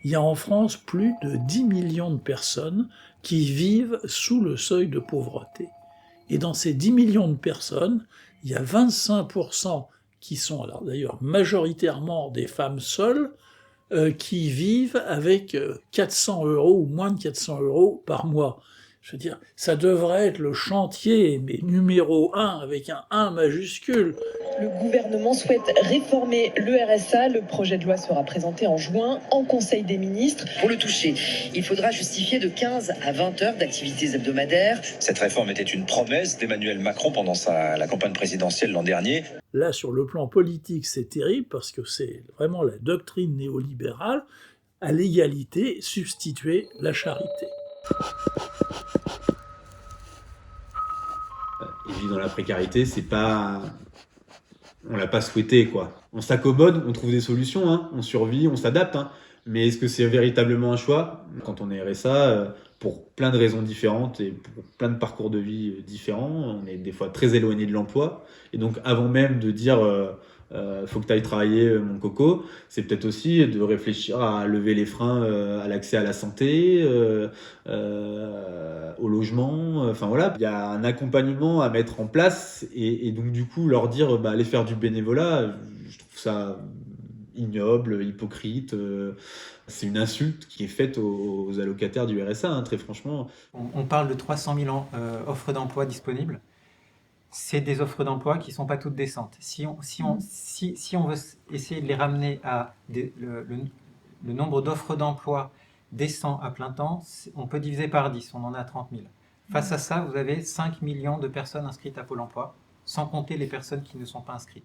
Il y a en France plus de 10 millions de personnes qui vivent sous le seuil de pauvreté. Et dans ces 10 millions de personnes, il y a 25% qui sont, alors d'ailleurs majoritairement des femmes seules, qui vivent avec 400 € ou moins de 400 € par mois. Je veux dire, ça devrait être le chantier, mais numéro 1 avec un 1 majuscule. Le gouvernement souhaite réformer le RSA. Le projet de loi sera présenté en juin en Conseil des ministres. Pour le toucher, il faudra justifier de 15 à 20 heures d'activités hebdomadaires. Cette réforme était une promesse d'Emmanuel Macron pendant la campagne présidentielle l'an dernier. Là, sur le plan politique, c'est terrible parce que c'est vraiment la doctrine néolibérale, à l'égalité substituer la charité. Et vivre dans la précarité, c'est pas... On l'a pas souhaité, quoi. On s'accommode, on trouve des solutions, hein, on survit, on s'adapte, hein. Mais est-ce que c'est véritablement un choix? Quand on est RSA, pour plein de raisons différentes et pour plein de parcours de vie différents, on est des fois très éloigné de l'emploi. Et donc, avant même de dire faut que tu ailles travailler, mon coco, c'est peut-être aussi de réfléchir à lever les freins à l'accès à la santé, au logement. Enfin voilà, il y a un accompagnement à mettre en place et donc du coup leur dire allez faire du bénévolat, je trouve ça ignoble, hypocrite. C'est une insulte qui est faite aux allocataires du RSA, hein, très franchement. On parle de 300 000 offres d'emploi disponibles. C'est des offres d'emploi qui ne sont pas toutes décentes. Si on veut essayer de les ramener à le nombre d'offres d'emploi décents à plein temps, on peut diviser par 10, on en a 30 000. Face à ça, vous avez 5 millions de personnes inscrites à Pôle emploi, sans compter les personnes qui ne sont pas inscrites.